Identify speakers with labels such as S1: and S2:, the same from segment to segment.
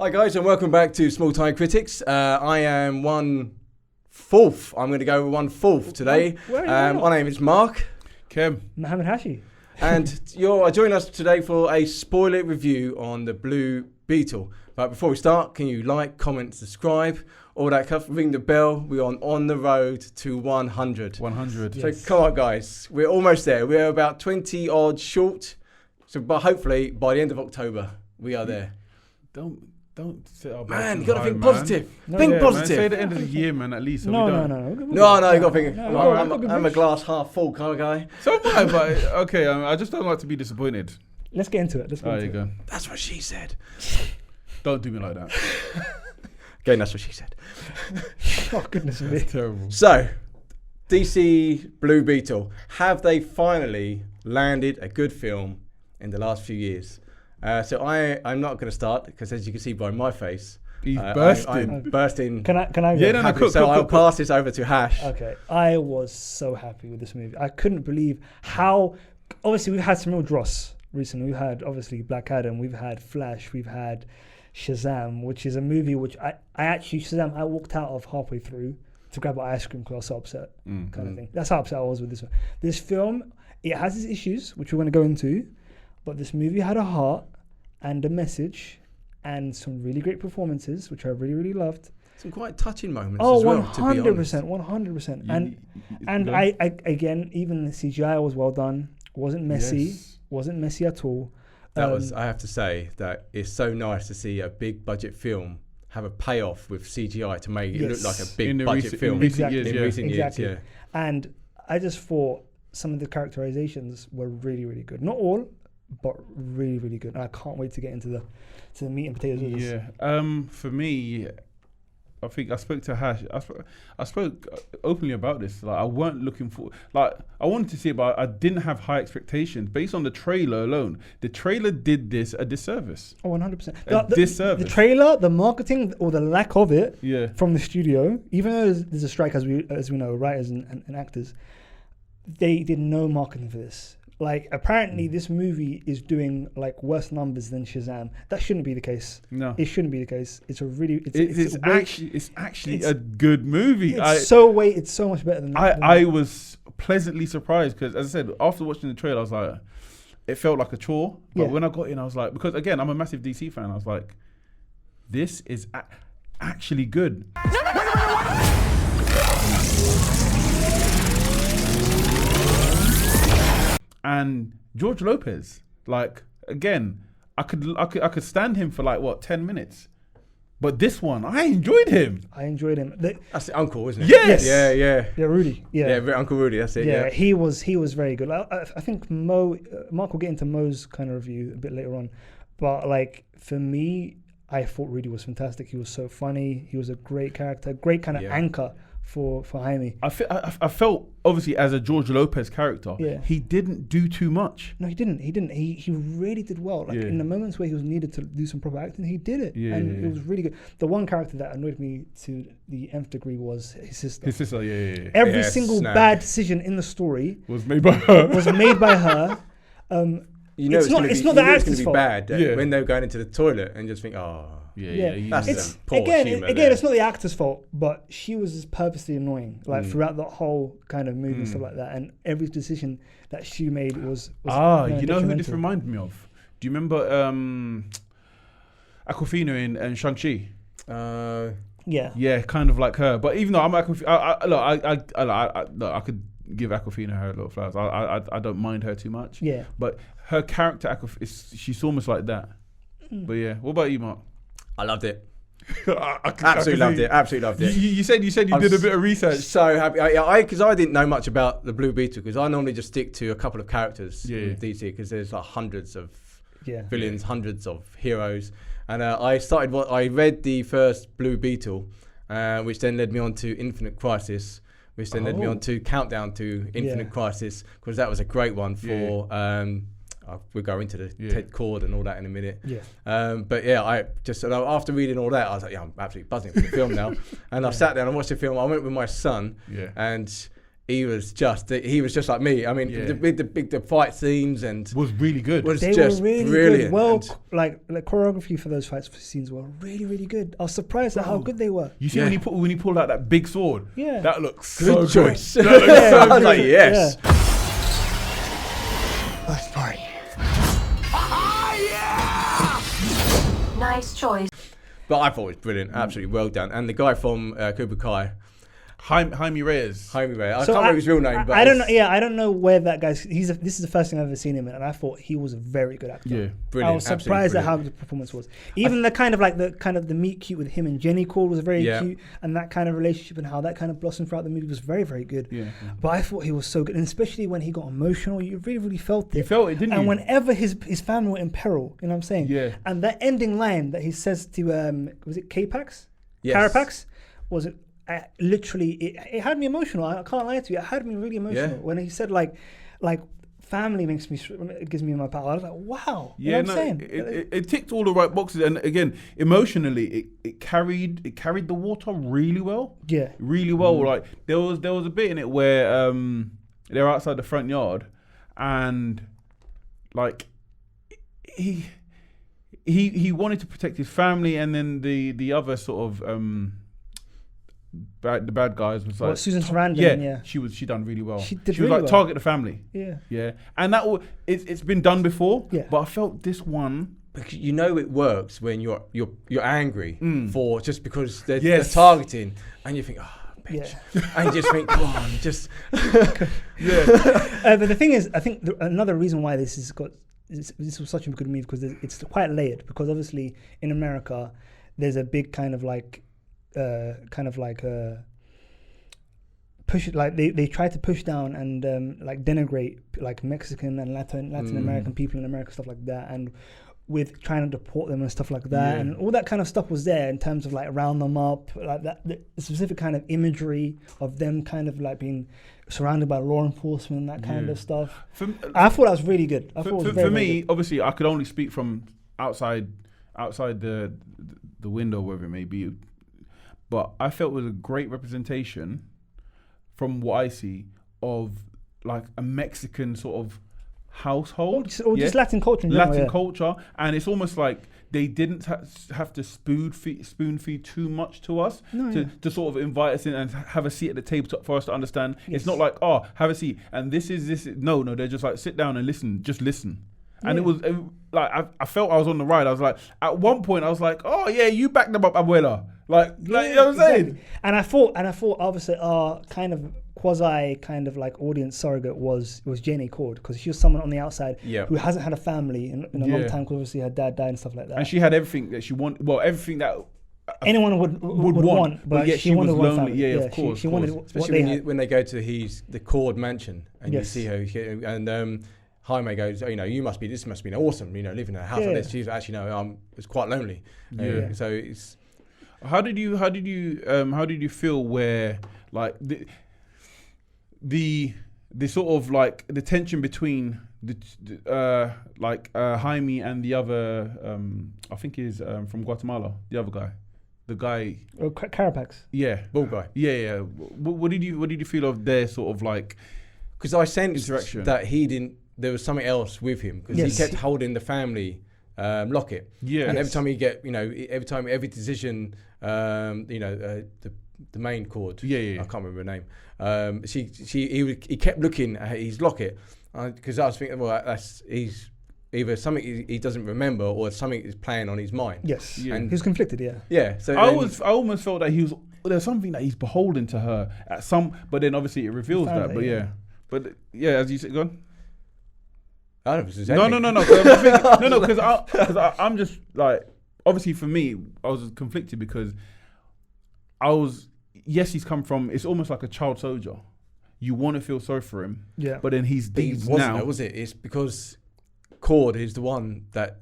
S1: Hi guys, and welcome back to Small Time Critics. I am 1/4. I'm going to go with 1/4 today. My name is Mark.
S2: Kim.
S3: Mohammed Hashi.
S1: And you're joining us today for a spoiler review on the Blue Beetle. But before we start, can you like, comment, subscribe, all that stuff, ring the bell. We're on the road to 100.
S2: 100.
S1: So
S3: Yes.
S1: come on guys, we're almost there. We're about 20 odd short. So but hopefully by the end of October, we are there.
S2: Don't sit up.
S1: Man, you got to think positive.
S3: No,
S1: Think
S3: yeah,
S1: positive.
S2: Man, say the end of the year, man, at least. So
S3: No,
S2: we
S3: no,
S2: don't.
S3: no.
S1: No, you got to think.
S3: No,
S1: I'm a glass half full kind of guy.
S2: So am I, but okay, I just don't like to be disappointed.
S3: Let's get into it.
S2: There you go.
S1: That's what she said.
S2: Don't do me like that.
S1: Again, that's what she said.
S3: Oh, goodness me.
S2: It's terrible.
S1: So, DC Blue Beetle. Have they finally landed a good film in the last few years? So I'm not going to start because, as you can see by my face,
S2: He's bursting.
S1: I'm bursting.
S3: Can I go?
S2: Yeah, no,
S1: happy.
S2: cook,
S1: So
S2: cook,
S1: I'll
S2: cook.
S1: pass this over to Hash.
S3: Okay. I was so happy with this movie. I couldn't believe how. Obviously, we've had some real dross recently. We've had, obviously, Black Adam. We've had Flash. We've had Shazam, which is a movie which I walked out of halfway through to grab an ice cream because I was so upset, kind of thing. That's how upset I was with this one. This film, it has its issues, which we're going to go into, but this movie had a heart and a message and some really great performances, which I really, really loved.
S1: Some quite touching moments
S3: Oh,
S1: as well, to be honest.
S3: 100%.
S2: You-
S3: And
S2: go.
S3: I again, even the CGI was well done. Wasn't messy.
S2: Yes.
S3: Wasn't messy at all.
S1: I have to say, that it's so nice to see a big budget film have a payoff with CGI to make it look like a
S2: In
S1: big
S2: the
S1: budget
S2: recent-
S1: film.
S2: in recent years,
S1: in
S2: yeah.
S1: recent
S3: Exactly.
S1: years,
S3: And I just thought some of the characterizations were really, really good. Not all, but really, really good. And I can't wait to get into the meat and potatoes of this.
S2: Yeah. For me, I think I spoke to Hash. I spoke openly about this. Like, I weren't looking for. Like, I wanted to see it, but I didn't have high expectations based on the trailer alone. The trailer did this a disservice.
S3: Oh, 100%.
S2: A disservice.
S3: The trailer, the marketing, or the lack of it
S2: Yeah.
S3: from the studio, even though there's a strike, as we know, writers and actors, they did no marketing for this. Like, apparently this movie is doing like worse numbers than Shazam. That shouldn't be the case.
S2: No.
S3: It shouldn't be the case. It's a really
S2: It's actually a good movie.
S3: it's so much better than that.
S2: I was pleasantly surprised because, as I said, after watching the trailer, I was like, it felt like a chore. But
S3: Yeah.
S2: when I got in, I was like, because again, I'm a massive DC fan. I was like, this is actually good. And George Lopez, like, again, I could stand him for like 10 minutes. But this one, I enjoyed him.
S3: I enjoyed him.
S1: That's the uncle, isn't it?
S2: Yes.
S1: Yeah.
S3: Yeah, Rudy.
S1: Yeah, Uncle Rudy, that's it.
S3: Yeah,
S1: Yeah.
S3: he was very good. I think Mark will get into Mo's kind of review a bit later on, but like for me, I thought Rudy was fantastic. He was so funny. He was a great character, great kind of anchor for Jaime.
S2: I felt obviously as a George Lopez character,
S3: Yeah.
S2: he didn't do too much.
S3: No, he didn't. He really did well. Like in the moments where he was needed to do some proper acting, he did it, and it was really good. The one character that annoyed me to the nth degree was his sister.
S2: His sister, yeah.
S3: Every single bad decision in the story
S2: Was made by her.
S3: was made by her.
S1: You know
S3: it's not the
S1: going to
S3: actor's
S1: be
S3: fault.
S1: bad
S2: Yeah.
S1: when they're going into the toilet and just think,
S3: Yeah,
S1: That's
S3: it's
S1: poor
S3: again,
S1: humour
S3: again,
S1: there.
S3: it's not the actor's fault, but she was just purposely annoying, like throughout the whole kind of movie and stuff like that. And every decision that she made was
S2: you know who this
S3: detrimental.
S2: reminded me of? Do you remember Aquafina in Shang-Chi?
S3: Yeah,
S2: Yeah, kind of like her. But even though I'm Aquafina, I could give Aquafina her little flowers. I don't mind her too much.
S3: yeah.
S2: But her character, she's almost like that. But yeah, what about you, Mark?
S1: I loved it.
S2: I
S1: Absolutely loved it.
S2: You said you did a bit of research.
S1: So happy. Because I didn't know much about the Blue Beetle, because I normally just stick to a couple of characters in DC, because there's like hundreds of villains, hundreds of heroes. And I read the first Blue Beetle, which then led me on to Infinite Crisis, which then led me on to Countdown to Infinite Crisis, because that was a great one for... we'll go into the Ted Cord and all that in a minute.
S3: Yeah.
S1: But yeah, I just after reading all that, I was like, yeah, I'm absolutely buzzing for the film now. And I sat down and watched the film. I went with my son, and he was just like me. I mean, the fight scenes and
S2: was really good.
S3: They
S1: just
S3: were really
S1: brilliant.
S3: good. Well, like the choreography for those fight scenes were really, really good. I was surprised at how good they were.
S2: You see when he pulled out that big sword?
S3: Yeah.
S2: That looks
S1: Good
S2: so
S1: choice.
S2: good. That looks so
S1: I was
S2: good.
S1: like, yes.
S4: Let's party.
S5: Nice choice.
S1: But I thought it was brilliant, absolutely well done. And the guy from Cobra Kai,
S2: Jaime Reyes.
S1: I can't remember his real name, but
S3: I don't know. Yeah, I don't know where that guy's. This is the first thing I've ever seen him in, and I thought he was a very good actor.
S2: Yeah,
S1: brilliant.
S3: I was surprised at how good the performance was. Even the meet cute with him and Jenny Cord was very cute, and that kind of relationship and how that kind of blossomed throughout the movie was very, very good.
S2: Yeah.
S3: But I thought he was so good, and especially when he got emotional, you really, really felt it.
S2: You felt it, didn't you?
S3: And whenever his family were in peril, you know what I'm saying?
S2: Yeah.
S3: And that ending line that he says to was it K-Pax?
S1: Yes.
S3: Carapax? Was it? Literally, it had me emotional. I can't lie to you. It had me really emotional when he said like family gives me my power. I was like, wow.
S2: Yeah,
S3: you know what I'm saying?
S2: It ticked all the right boxes, and again, emotionally, it carried the water really well.
S3: Yeah,
S2: really well. Like there was a bit in it where they're outside the front yard, and like he wanted to protect his family, and then the other sort of the bad guys was like
S3: Susan Sarandon. Yeah,
S2: she done really well.
S3: She
S2: was
S3: really
S2: like
S3: well.
S2: target the family.
S3: Yeah,
S2: and that it's been done before.
S3: Yeah,
S2: but I felt this one.
S1: Because you know it works when you're angry for just because they're targeting, and you think, oh, bitch, and you just think, come on, just
S3: but the thing is, I think another reason why this was such a good movie because it's quite layered. Because obviously in America, there's a big kind of like. Push it, like they try to push down and like denigrate like Mexican and Latin American people in America, stuff like that, and with trying to deport them and stuff like that, and all that kind of stuff was there in terms of like round them up, like that the specific kind of imagery of them kind of like being surrounded by law enforcement, that kind of stuff. I thought that was really good.
S2: For me, obviously, I could only speak from outside the window, wherever it may be. But I felt it was a great representation, from what I see, of like a Mexican sort of household,
S3: or just Latin culture.
S2: Culture, and it's almost like they didn't have to spoon feed too much to us to sort of invite us in and have a seat at the table for us to understand. Yes. It's not like, oh, have a seat and this is no. They're just like, sit down and listen, just listen. And it was like I felt I was on the ride. I was like, at one point I was like, oh yeah, you backed them up, Abuela. Like you know what I'm saying?
S3: And I thought obviously our kind of quasi kind of like audience surrogate was Jenny Cord, because she was someone on the outside who hasn't had a family in a long time, because obviously her dad died and stuff like that.
S2: And she had everything that she wanted. Well, everything that
S3: anyone would want, but yet
S2: she
S3: wanted
S2: was
S3: one
S2: lonely.
S3: family.
S2: Yeah, of course.
S3: She wanted
S1: especially when they go to the Cord mansion and you see her and. Jaime goes, this must have been awesome, living in a house like this. She's actually, it's quite lonely. So it's.
S2: How did you feel where like the sort of like the tension between Jaime and the other I think is from Guatemala, the other guy, the guy.
S3: Oh, Carapax.
S2: Yeah,
S1: bald guy.
S2: Yeah. What did you feel of their sort of like?
S1: Because I sensed that he didn't. There was something else with him because he kept holding the family locket. Yeah. And every time he every decision, the main Cord. I can't remember her name. He kept looking at his locket because I was thinking, well, he's either something he doesn't remember or something is playing on his mind.
S3: Yes. Yeah. And he was conflicted.
S1: Yeah. So
S2: I almost felt that there's something that he's beholden to her at some, but then obviously it reveals that. But as you said, go on.
S1: I don't know if
S2: No, because I'm just like, obviously for me, I was conflicted because he's come from, it's almost like a child soldier. You want to feel sorry for him, but then he's now.
S1: Was it? It's because Cord is the one that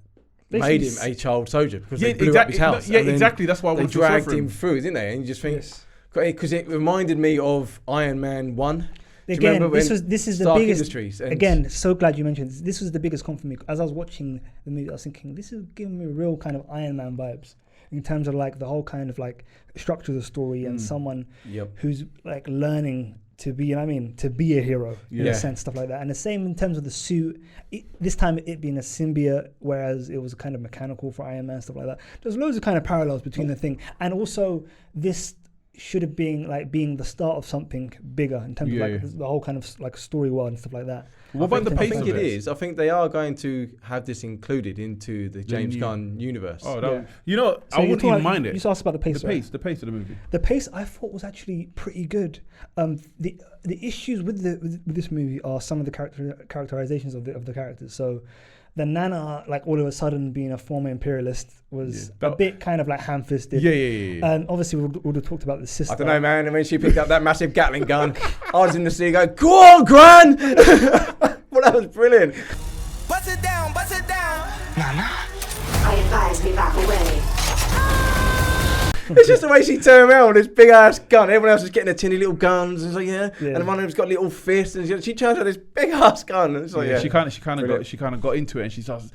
S1: made him a child soldier because they blew up his house.
S2: Exactly. That's why
S1: they dragged him through, didn't they? And you just think, because it reminded me of Iron Man 1.
S3: Again, this is the biggest.
S1: Industries
S3: again, so glad you mentioned this. This was the biggest confirmation for me. As I was watching the movie, I was thinking, this is giving me real kind of Iron Man vibes in terms of like the whole kind of like structure of the story and someone who's like learning to be, you know what I mean, to be a hero in
S1: Yeah.
S3: a sense, stuff like that. And the same in terms of the suit. This time it being a symbiote, whereas it was kind of mechanical for Iron Man, stuff like that. There's loads of kind of parallels between the thing, and also this should have been like being the start of something bigger in terms of like the whole kind of like story world and stuff like that.
S2: What about the pace
S1: I
S2: of
S1: think
S2: it?
S1: it is. I think they are going to have this included into the James Gunn universe.
S2: Oh,
S3: Yeah.
S2: you know,
S3: So
S2: I
S3: you're
S2: wouldn't
S3: talking
S2: even
S3: about-
S2: mind it.
S3: You just asked about the pace. right?
S2: The pace of the movie.
S3: The pace I thought was actually pretty good. The issues with this movie are some of the characterizations of the characters. So the Nana, like all of a sudden being a former imperialist, was a bit kind of like ham-fisted.
S2: Yeah.
S3: And obviously we would have talked about the sister.
S1: I don't know, man. I mean, she picked up that massive Gatling gun. I was in the sea going, "Go on, Gran!" Well, that was brilliant.
S4: Bust it down, bust it down.
S5: I advise we back away.
S1: It's just the way she turned around with this big ass gun. Everyone else is getting their tinny little guns. And it's like, yeah. And one of them's got little fists, and she turns out this big ass gun. And it's like,
S2: She kind of got into it, and she starts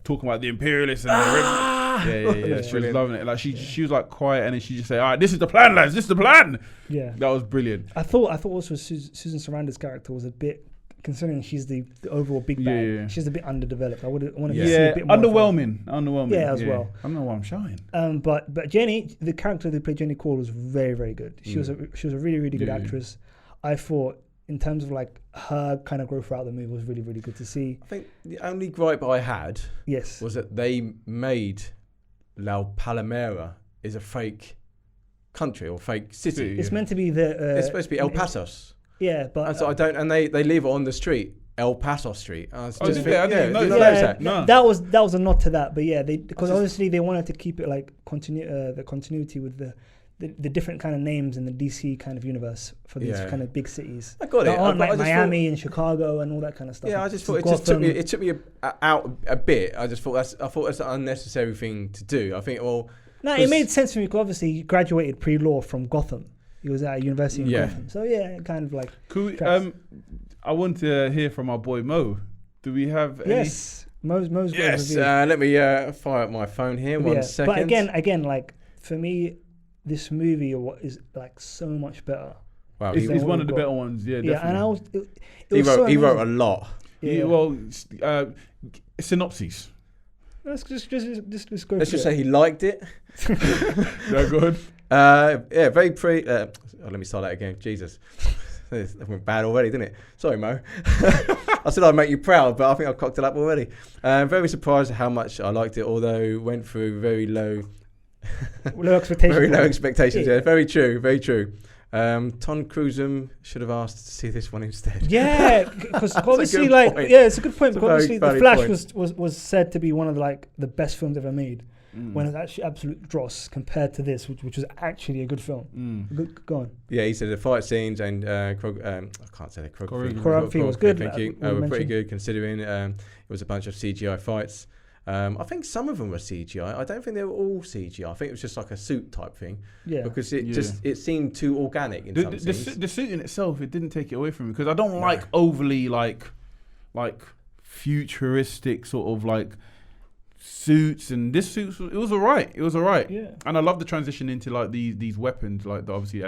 S2: talking about the imperialists and yeah. She was loving it. Like she was like quiet, and then she just said, "All right, this is the plan, lads. This is the plan."
S3: Yeah,
S2: that was brilliant.
S3: I thought also Susan Sarandon's character was a bit, considering she's the overall big bad.
S2: Yeah.
S3: She's a bit underdeveloped. I wanted to see a bit more.
S2: Underwhelming.
S3: Yeah, as well.
S2: I don't know why I'm shouting.
S3: But Jenny, the character who played Jenny Cole, was very, very good. She was a really, really good actress. I thought, in terms of like her kind of growth throughout the movie, was really, really good to see.
S1: I think the only gripe I had was that they made La Palomera is a fake country or fake city.
S3: It's meant to be the.
S1: It's supposed to be El Pasos.
S3: Yeah, but
S1: and so they leave it on the street, El Paso Street. I didn't
S2: notice
S1: notice that.
S2: No.
S3: That was a nod to that, but yeah, because obviously they wanted to keep it like the continuity with the different kind of names in the DC kind of universe for these kind of big cities.
S1: I got it.
S3: Like Miami and Chicago and all that kind of stuff.
S1: Yeah, I just thought it took me out a bit. I thought that's an unnecessary thing to do. I think
S3: it made sense for me because obviously he graduated pre-law from Gotham. He was at a university in Gotham. So yeah, kind of like.
S2: Cool. I want to hear from our boy Mo. Do we have any?
S3: Yes, Mo's
S1: yes. Let me fire up my phone here. One second.
S3: But again, like for me, this movie is like so much better.
S2: Wow, he's one of the better ones. Yeah, definitely.
S3: Yeah, and I was.
S1: He wrote a lot.
S2: Yeah. Well, synopses.
S3: Let's just go.
S1: Let's just say he liked it.
S2: No, go ahead.
S1: Very let me start that again. Jesus. That went bad already, didn't it? Sorry, Mo. I said I'd make you proud, but I think I've cocked it up already. Very surprised at how much I liked it, although went through very low
S3: expectations.
S1: Very low expectations, yeah. Very true, very true. Tom Cruise should have asked to see this one instead.
S3: Yeah, because obviously, it's a good point. Because obviously, The Flash was said to be one of the best films ever made. When it's actually absolute dross compared to this, which was actually a good film. Go on.
S1: Yeah, he said the fight scenes and I can't say the
S3: choreography was good.
S1: Thank you. Were pretty good considering it was a bunch of CGI fights. I think some of them were CGI. I don't think they were all CGI. I think it was just like a suit type thing. Yeah. Because it seemed too organic in some scenes.
S2: The suit in itself, it didn't take it away from me because I don't like overly like futuristic sort of like suits, and this suit it was alright. Yeah. And I love the transition into like these weapons, like obviously the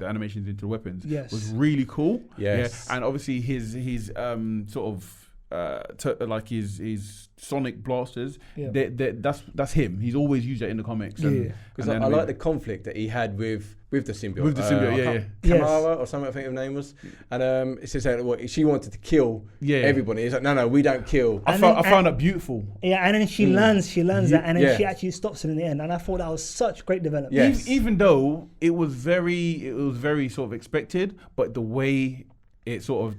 S2: animations into the weapons was really cool.
S1: Yes.
S2: Yeah. And obviously his sort of like his sonic blasters. Yeah. That's him. He's always used that in the comics.
S1: Yeah. Because I like the conflict that he had with the symbiote.
S2: With the symbiote,
S1: Kamara or something, I think her name was. And it says that she wanted to kill everybody. It's like, no, we don't kill.
S2: I found that beautiful.
S3: Yeah, and then she learns that, and then she actually stops it in the end. And I thought that was such great development.
S1: Yes.
S2: Even though it was very sort of expected, but the way it sort of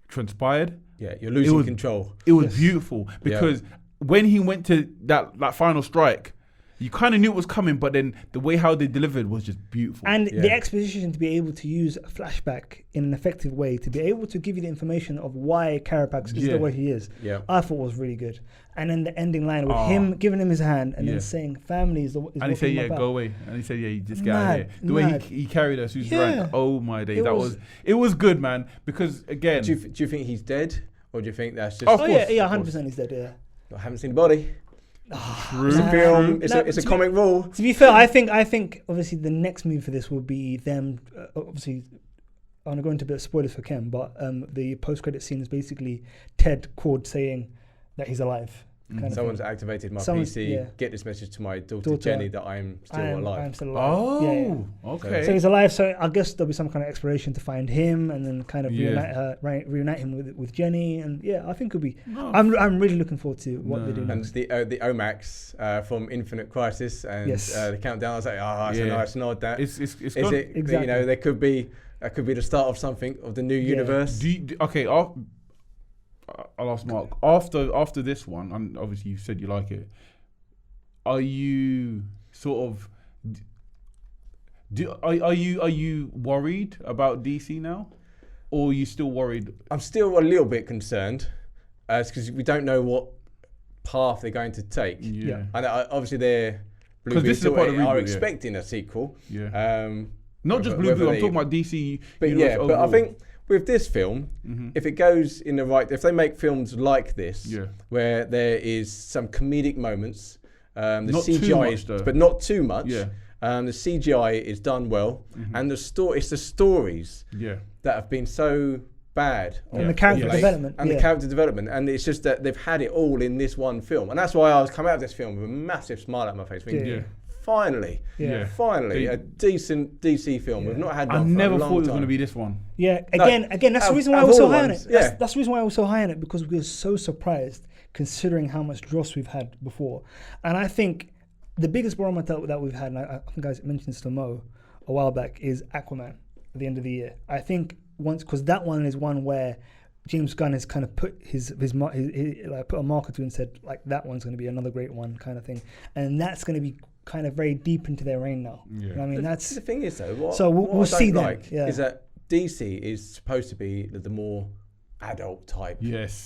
S2: transpired.
S1: Yeah, you're losing control.
S2: It was beautiful because when he went to that final strike, you kind of knew it was coming, but then the way how they delivered was just beautiful.
S3: And the exposition to be able to use a flashback in an effective way, to be able to give you the information of why Carapax is the way he is, I thought was really good. And then the ending line with him giving him his hand and then saying, "Family is what."
S2: And he said, "Go away." And he said, "You just get out of here." The way he carried us, who's rank. Oh my days, it was good, man. Because again,
S1: do you think he's dead, or do you think that's just?
S3: 100% he's dead. Yeah.
S1: I haven't seen the body.
S2: True.
S1: It's a film. It's a comic rule.
S3: To be fair, I think obviously the next move for this will be them obviously I want to go into a bit of spoilers for Ken, but the post-credit scene is basically Ted Cord saying that he's alive. Kind of
S1: Someone's
S3: thing.
S1: activated my
S3: Someone's-
S1: PC.
S3: yeah.
S1: Get this message to my daughter Jenny that I'm still alive.
S3: I'm still alive.
S2: Oh,
S3: Yeah.
S2: okay.
S3: So he's alive. So I guess there'll be some kind of exploration to find him, and then kind of reunite him with Jenny. And yeah, I think it'll be.
S2: No.
S3: I'm really looking forward to what they do.
S1: And
S3: next.
S1: the Omax from Infinite Crisis and the countdown. I was like, it's a nice nod. That
S2: It's
S1: is
S2: gone.
S1: it.
S3: Exactly.
S1: You know, there could be the start of something of the new universe.
S2: Okay, I'll ask Mark. After this one, and obviously you said you like it. Are you sort of? Are you worried about DC now, or are you still worried?
S1: I'm still a little bit concerned, because we don't know what path they're going to take.
S2: Yeah.
S1: And obviously they're Blue
S2: 'Cause this is a
S1: Beetle
S2: part of the
S1: are
S2: reboot,
S1: expecting a sequel.
S2: Yeah. Not just Blue
S1: whether
S2: Beetle. I'm
S1: they-
S2: talking about DC.
S1: But
S2: universe
S1: yeah, but
S2: overall.
S1: I think with this film, if it goes in the right, if they make films like this, where there is some comedic moments, the
S2: Not too
S1: CGI,
S2: much, though.
S1: but not too much.
S2: Yeah.
S1: The CGI is done well, and it's the stories that have been so bad.
S3: And the character development.
S1: And the character development. And it's just that they've had it all in this one film. And that's why I was coming out of this film with a massive smile on my face. Thinking, finally, a decent DC film. We've not had one
S2: I
S1: for
S2: never
S1: a long
S2: thought it was
S1: time.
S2: going to be this one.
S3: Yeah, again, that's the reason why I
S1: of
S3: was so
S1: all
S3: high on
S1: ones,
S3: it.
S1: yeah.
S3: That's the reason why I was so high on it, because we were so surprised considering how much dross we've had before. And I think the biggest barometer that we've had, and I think I mentioned this to Mo a while back, is Aquaman at the end of the year. I think because that one is one where James Gunn has kind of put his like put a marker to it and said, like, that one's going to be another great one kind of thing. And that's going to be kind of very deep into their reign now.
S2: Yeah.
S3: You know what I mean, that's
S1: the thing is though. What,
S3: so we'll
S1: what I
S3: see
S1: don't
S3: then.
S1: like
S3: Yeah.
S1: is that DC is supposed to be the more adult type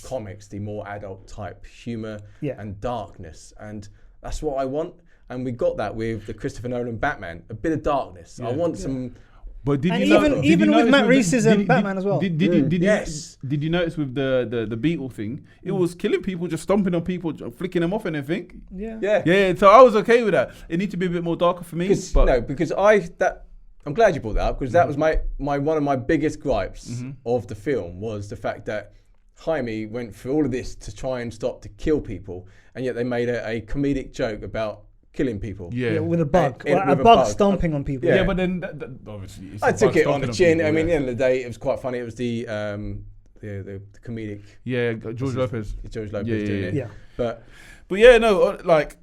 S1: comics, the more adult type humor and darkness, and that's what I want. And we got that with the Christopher Nolan Batman, a bit of darkness. I want some.
S2: But did
S3: And
S2: you
S3: even with Matt Reese's
S2: did
S3: Batman as well.
S2: Did you notice with the Beetle thing? It was killing people, just stomping on people, flicking them off and everything.
S3: Yeah.
S2: So I was okay with that. It needs to be a bit more darker for me.
S1: Because I'm glad you brought that up, because that was my one of my biggest gripes of the film was the fact that Jaime went through all of this to try and stop to kill people, and yet they made a comedic joke about killing people.
S3: Yeah, with a bug.
S1: With
S3: a
S1: a
S3: bug
S1: bug
S3: stomping on people.
S2: Yeah, but then obviously it's
S1: I
S2: a
S1: took
S2: bug
S1: it on the
S2: stomping
S1: chin.
S2: people,
S1: I mean, at the end of the day, it was quite funny. It was the comedic.
S2: Yeah, George Lopez.
S1: George Lopez doing it.
S3: Yeah.
S1: But
S2: yeah, no, like,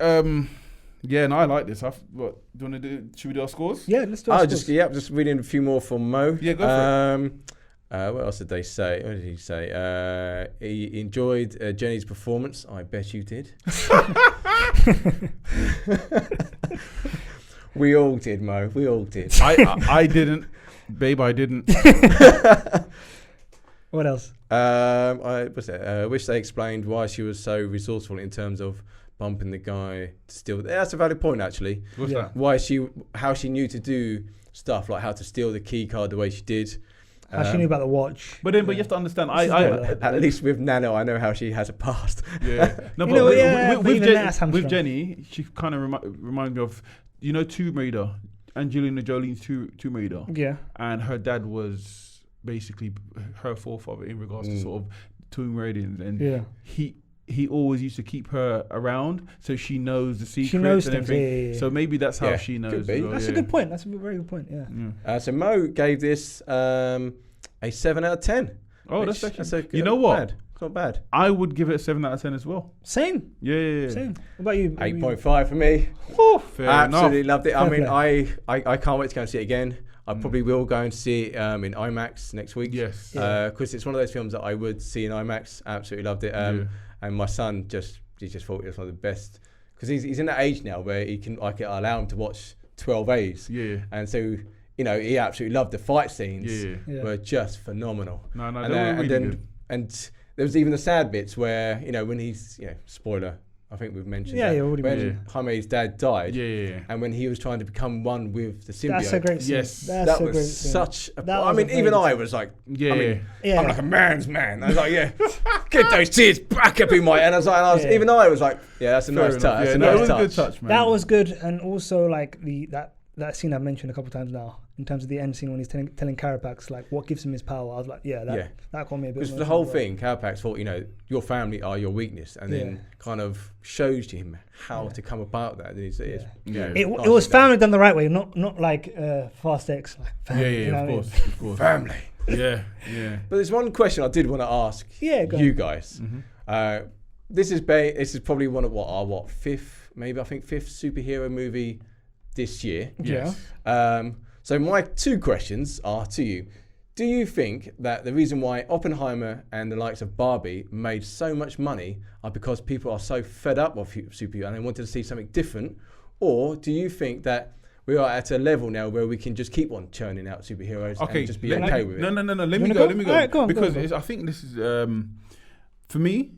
S2: yeah, no, I like this. What do you want to do? Should we do our scores?
S3: Yeah, let's do it.
S1: Just reading a few more from Mo.
S2: Yeah, go for it.
S1: What else did they say? What did he say? He enjoyed Jenny's performance. I bet you did. We all did, Mo. We all did.
S2: I didn't, babe. I didn't.
S3: What else?
S1: I wish they explained why she was so resourceful in terms of bumping the guy to steal. That's a valid point, actually.
S2: What's that?
S1: How she knew to do stuff like how to steal the key card the way she did.
S3: How she knew about the watch.
S2: But you have to understand.
S1: At least with Nano, I know how she has a past.
S2: Yeah. No, but with Jenny, she kind of reminds me of, Tomb Raider, Angelina Jolie's Tomb Raider.
S3: Yeah.
S2: And her dad was basically her forefather in regards to sort of Tomb Raider, and he always used to keep her around so she knows the secrets.
S3: She knows
S2: and
S3: things.
S2: everything.
S3: Yeah.
S2: So maybe that's how she knows.
S1: Could be.
S2: Well,
S3: That's a good point. That's a very good point. Yeah.
S1: So Mo gave this a 7 out of 10.
S2: Oh, that's
S1: a
S2: you know what?
S1: Bad. It's not bad.
S2: I would give it a 7 out of 10 as well.
S3: Same.
S2: Yeah.
S3: Same. What about you?
S1: 8.5 for me.
S2: Fair
S1: Absolutely
S2: enough.
S1: loved it.
S3: Fair
S1: I can't wait to go and see it again. I probably will go and see it in IMAX next week.
S2: Yes.
S1: Because it's one of those films that I would see in IMAX. Absolutely loved it. And my son just thought it was one of the best, because he's in that age now where I can allow him to watch 12As.
S2: Yeah.
S1: And so, he absolutely loved the fight scenes.
S3: Yeah.
S1: Were just phenomenal.
S2: No,
S1: and,
S2: they were really good.
S1: And there was even the sad bits where, when he's, spoiler, I think we've mentioned that. When Jaime's dad died, and when he was trying to become one with the symbiote.
S3: That's a great scene.
S2: Yes.
S1: That was such a... I mean, even I was like... I'm like a man's man. I was like, get those tears back up in my... And I was even I was like, that's a nice touch. That's a nice touch.
S2: It was a good touch, man.
S3: That was good. And also, like, that scene I've mentioned a couple of times now, in terms of the end scene when he's telling Carapax like what gives him his power. I was like, that got me a bit.
S1: Because the whole thing, Carapax thought, your family are your weakness, and then kind of shows him how to come about that. And
S3: it was family done the right way, not like Fast X. Like family,
S2: of course.
S1: Family.
S2: Yeah.
S1: But there's one question I did want to ask you guys. Mm-hmm. This is probably one of our fifth superhero movie this year.
S2: Yes.
S1: So my two questions are to you. Do you think that the reason why Oppenheimer and the likes of Barbie made so much money are because people are so fed up of superheroes and they wanted to see something different? Or do you think that we are at a level now where we can just keep on churning out superheroes and just be okay with it?
S2: No. Let me go.
S3: Right, go on,
S2: because I think this is, for me,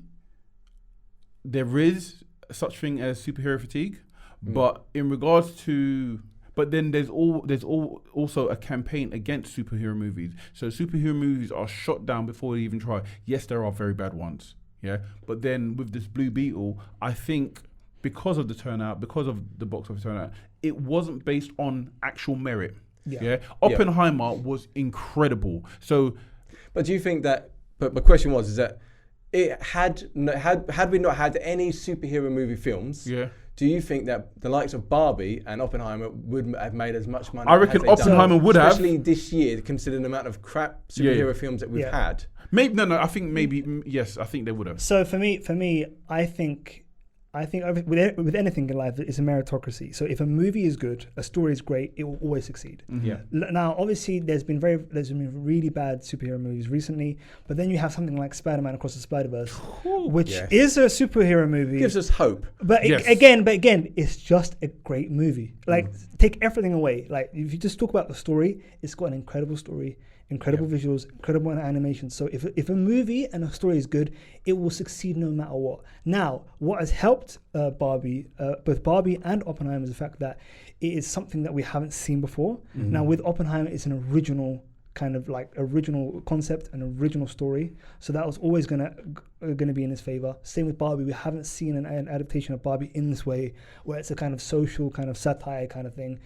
S2: there is such thing as superhero fatigue. But in regards to... But then there's also a campaign against superhero movies. So superhero movies are shot down before they even try. Yes, there are very bad ones. Yeah. But then with this Blue Beetle, I think because of the turnout, because of the box office turnout, it wasn't based on actual merit. Yeah. Oppenheimer was incredible. So,
S1: but do you think that? But my question is that it had we not had any superhero movie films?
S2: Yeah.
S1: Do you think that the likes of Barbie and Oppenheimer would have made as much money?
S2: I reckon Oppenheimer would have,
S1: especially this year, considering the amount of crap superhero films that we've had.
S2: Maybe no. I think maybe yes. I think they would have.
S3: So for me, I think with anything in life, it's a meritocracy. So if a movie is good, a story is great, it will always succeed.
S2: Mm-hmm.
S1: Yeah.
S3: Now, obviously, there's been really bad superhero movies recently, but then you have something like Spider-Man Across the Spider-Verse, which is a superhero movie.
S1: Gives us hope.
S3: But again, it's just a great movie. Like, take everything away. Like, if you just talk about the story, it's got an incredible story. Incredible visuals, incredible animation. So if a movie and a story is good, it will succeed no matter what. Now, what has helped both Barbie and Oppenheimer is the fact that it is something that we haven't seen before. Mm-hmm. Now, with Oppenheimer, it's an original original concept, an original story. So that was always gonna be in his favor. Same with Barbie. We haven't seen an adaptation of Barbie in this way, where it's a kind of social, kind of satire kind of thing.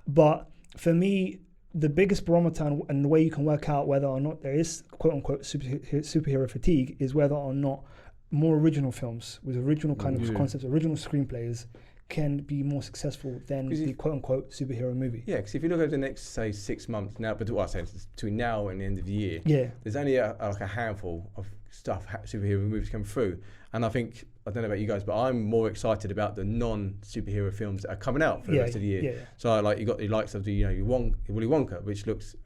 S3: But for me, the biggest barometer and the way you can work out whether or not there is quote-unquote superhero fatigue is whether or not more original films with original kind of concepts, original screenplays can be more successful than the quote-unquote superhero movie.
S1: Yeah, because if you look over the next, say, 6 months now, but what I say between now and the end of the year, there's only a handful of superhero movies come through. And I think, I don't know about you guys, but I'm more excited about the non-superhero films that are coming out for the rest of the year. Yeah. So like you got the likes of the Willy Wonka, which looks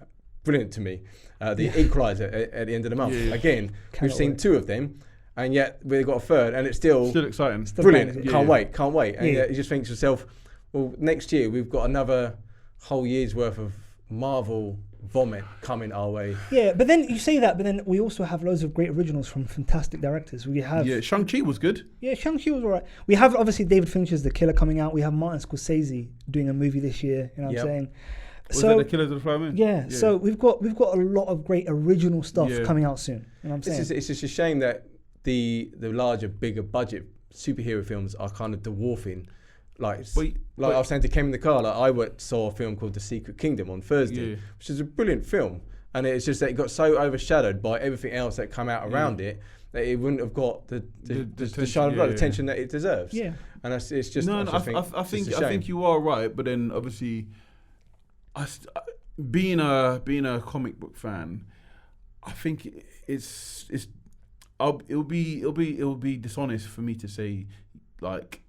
S1: brilliant to me. The Equalizer at the end of the month. Yeah. Again, we've seen 2 of them, and yet we've got a third, and it's still
S2: exciting.
S1: Brilliant. Can't wait. And you just think to yourself, well, next year we've got another whole year's worth of Marvel vomit coming our way.
S3: Yeah, but then you say that, but then we also have loads of great originals from fantastic directors. We have
S2: Shang-Chi was good.
S3: Yeah, Shang-Chi was alright. We have obviously David Fincher's The Killer coming out. We have Martin Scorsese doing a movie this year. You know what I'm saying?
S2: Was that The Killers of the Flower Moon?
S3: Yeah. So we've got a lot of great original stuff coming out soon. You know what I'm saying?
S1: It's just a shame that the larger, bigger budget superhero films are kind of dwarfing. I was saying to Kem in the car, saw a film called The Secret Kingdom on Thursday, which is a brilliant film, and it's just that it got so overshadowed by everything else that come out around it that it wouldn't have got the attention that it deserves. Yeah, and it's just
S2: I think you are right, but then obviously, being a comic book fan, I think it'll be dishonest for me to say like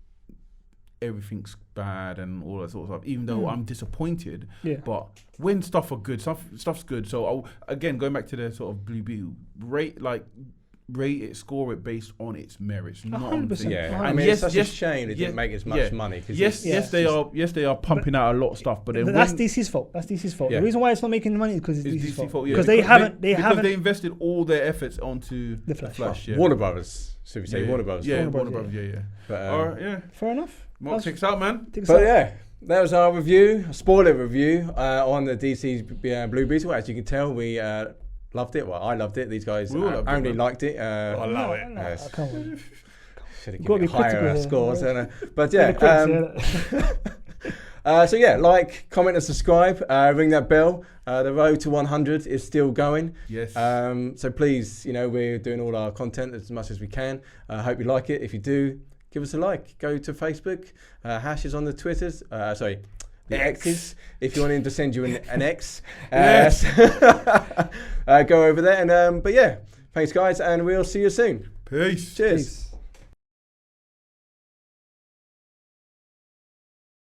S2: everything's bad and all that sort of stuff, even though I'm disappointed. Yeah. But when stuff's good. So again, going back to the sort of Blue Beetle, rate it, score it based on its merits, not
S3: 100%.
S1: Yeah, I mean, it's such a shame it didn't make as much money.
S2: Yes, they are pumping out a lot of stuff, but
S3: that's DC's fault. Yeah. The reason why it's not making money is because it's DC's fault.
S2: Because they invested all their efforts onto the Flash.
S1: Warner Brothers. So we say Warner Brothers.
S2: Yeah, Warner Brothers. Yeah. But,
S3: all right, fair enough.
S2: Mark, take us out, man.
S1: That was our review, a spoiler review on the DC's Blue Beetle. As you can tell, we loved it. Well, I loved it. These guys only liked it.
S2: I love it.
S3: Come on.
S1: Should have given it higher scores. But So yeah, like, comment and subscribe. Ring that bell. The road to 100 is still going.
S2: Yes.
S1: So please, we're doing all our content as much as we can. I hope you like it. If you do, give us a like. Go to Facebook. Hash is on the Twitters. The X's. If you want him to send you an X, yes. Go over there. And but yeah, thanks guys, and we'll see you soon.
S2: Peace.
S1: Cheers.
S3: Peace.